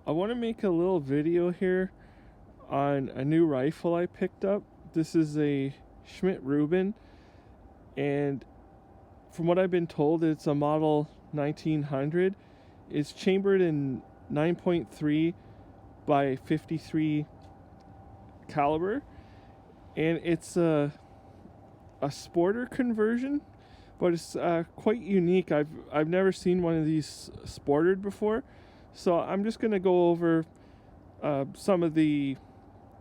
I want to make a little video here on a new rifle I picked up. This is a Schmidt Rubin, and from what I've been told, it's a model 1900. It's chambered in 9.3 by 53 caliber, and it's a sporter conversion, but it's quite unique. I've never seen one of these sported before, so I'm just going to go over some of the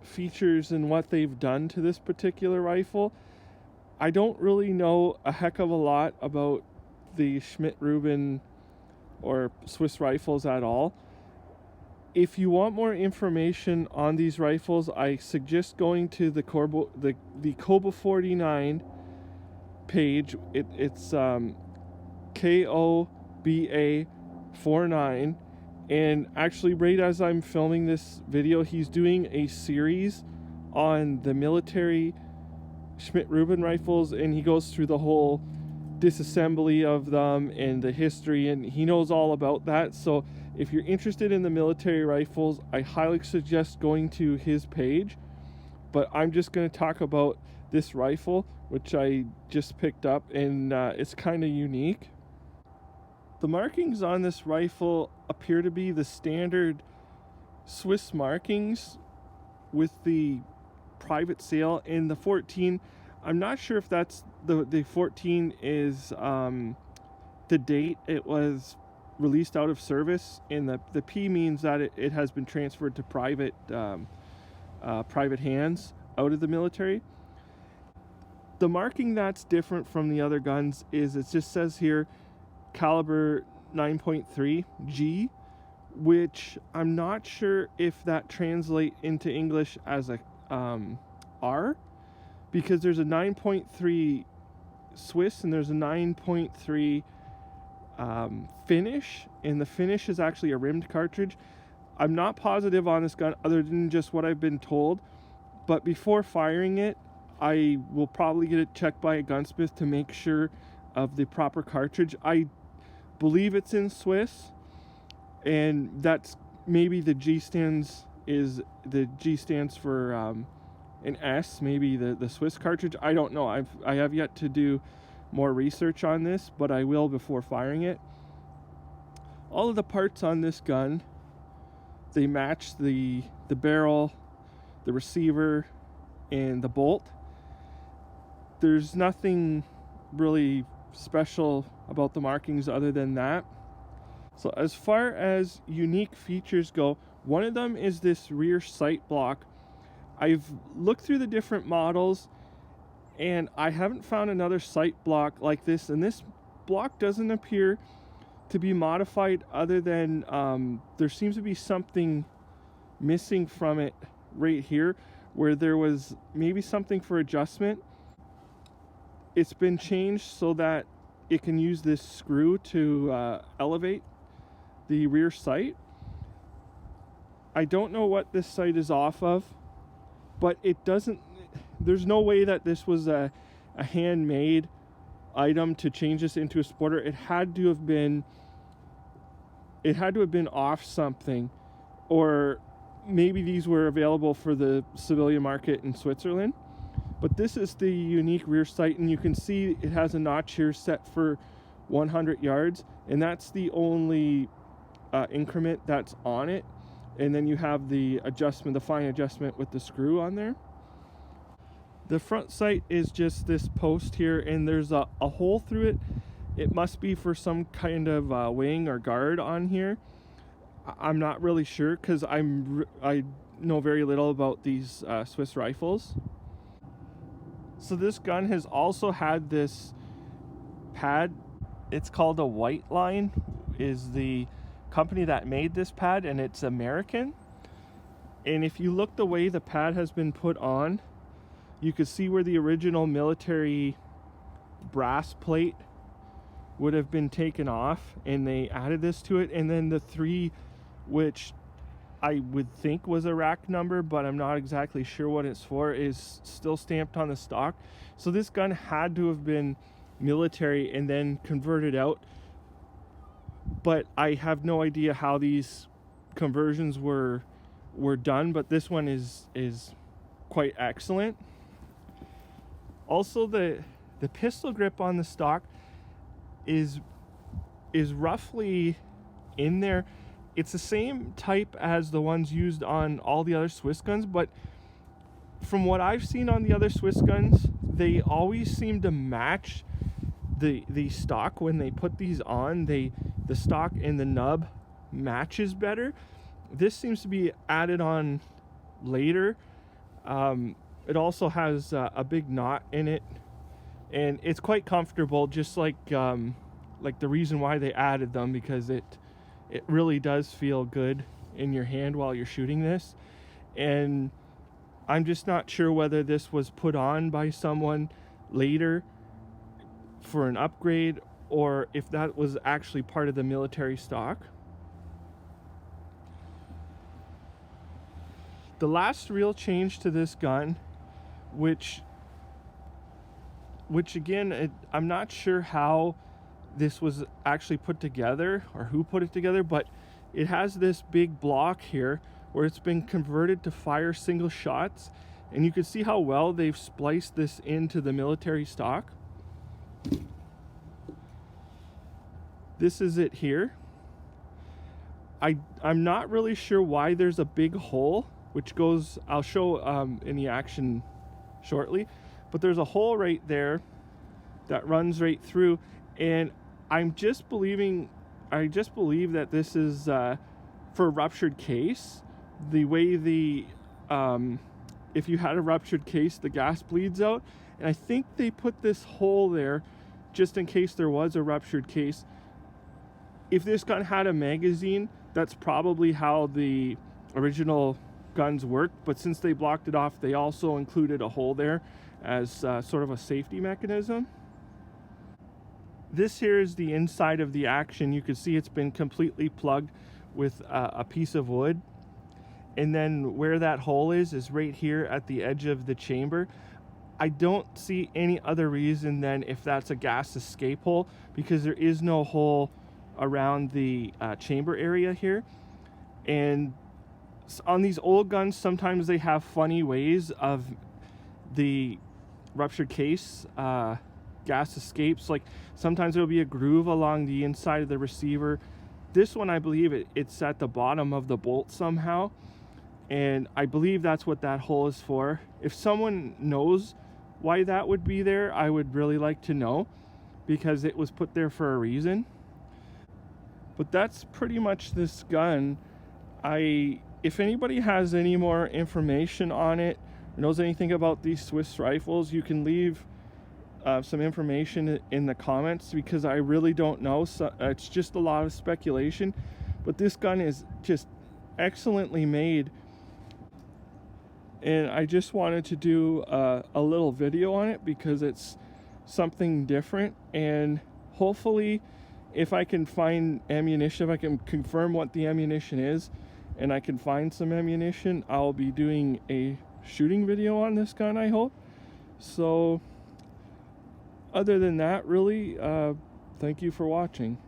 features and what they've done to this particular rifle. I don't really know a heck of a lot about the Schmidt Rubin or Swiss rifles at all. If you want more information on these rifles, I suggest going to the Koba 49 page. It's KOBA 49, and actually right as I'm filming this video, he's doing a series on the military Schmidt Rubin rifles, and he goes through the whole disassembly of them and the history, and he knows all about that. So if you're interested in the military rifles, I highly suggest going to his page. But I'm just going to talk about this rifle, which I just picked up, and it's kind of unique. The markings on this rifle appear to be the standard Swiss markings with the private sale. In the 14, I'm not sure if that's the 14 is the date it was released out of service, and the P means that it has been transferred to private hands out of the military. The marking that's different from the other guns is it just says here caliber 9.3 G, which I'm not sure if that translates into English as a R, because there's a 9.3 Swiss and there's a 9.3 finish, and the finish is actually a rimmed cartridge. I'm not positive on this gun other than just what I've been told, but before firing it, I will probably get it checked by a gunsmith to make sure of the proper cartridge. I believe it's in Swiss, and that's maybe the G stands for an S, maybe the Swiss cartridge. I don't know. I have yet to do more research on this, but I will before firing it. All of the parts on this gun, they match the barrel, the receiver, and the bolt. There's nothing really special about the markings other than that. So as far as unique features go, one of them is this rear sight block. I've looked through the different models and I haven't found another sight block like this, and this block doesn't appear to be modified other than there seems to be something missing from it right here where there was maybe something for adjustment. It's been changed so that it can use this screw to elevate the rear sight. I don't know what this sight is off of, but it doesn't, there's no way that this was a handmade item to change this into a sporter. It had to have been off something, or maybe these were available for the civilian market in Switzerland. But this is the unique rear sight, and you can see it has a notch here set for 100 yards, and that's the only increment that's on it. And then you have the adjustment, the fine adjustment with the screw on there. The front sight is just this post here, and there's a hole through it. It must be for some kind of wing or guard on here. I'm not really sure because I know very little about these Swiss rifles. So this gun has also had this pad. It's called a White Line, is the company that made this pad, and it's American. And if you look the way the pad has been put on, you can see where the original military brass plate would have been taken off, and they added this to it. And then the 3, which I would think was a rack number, but I'm not exactly sure what it's for, is still stamped on the stock. So this gun had to have been military and then converted out, but I have no idea how these conversions were done, but this one is quite excellent. Also, the pistol grip on the stock is roughly in there. It's the same type as the ones used on all the other Swiss guns, but from what I've seen on the other Swiss guns, they always seem to match the stock when they put these on. The stock and the nub matches better. This seems to be added on later. It also has a big knot in it, and it's quite comfortable, just like the reason why they added them, because it really does feel good in your hand while you're shooting this. And I'm just not sure whether this was put on by someone later for an upgrade, or if that was actually part of the military stock. The last real change to this gun, which again, I'm not sure how this was actually put together or who put it together, but it has this big block here where it's been converted to fire single shots, and you can see how well they've spliced this into the military stock. This is it here. I'm not really sure why there's a big hole, which goes, I'll show in the action shortly, but there's a hole right there that runs right through, and I just believe that this is for a ruptured case. The way if you had a ruptured case, the gas bleeds out, and I think they put this hole there just in case there was a ruptured case. If this gun had a magazine, that's probably how the original guns worked, but since they blocked it off, they also included a hole there as sort of a safety mechanism. This here is the inside of the action. You can see it's been completely plugged with a piece of wood, and then where that hole is right here at the edge of the chamber. I don't see any other reason than if that's a gas escape hole, because there is no hole around the chamber area here. And on these old guns, sometimes they have funny ways of the ruptured case gas escapes. Like sometimes there'll be a groove along the inside of the receiver. This one, I believe it's at the bottom of the bolt somehow, and I believe that's what that hole is for. If someone knows why that would be there, I would really like to know, because it was put there for a reason. But that's pretty much this gun. If anybody has any more information on it, or knows anything about these Swiss rifles, you can leave some information in the comments, because I really don't know. So it's just a lot of speculation, but this gun is just excellently made, and I just wanted to do a little video on it because it's something different. And hopefully, if I can find ammunition, if I can confirm what the ammunition is, and I can find some ammunition, I'll be doing a shooting video on this gun, I hope. So other than that, really, thank you for watching.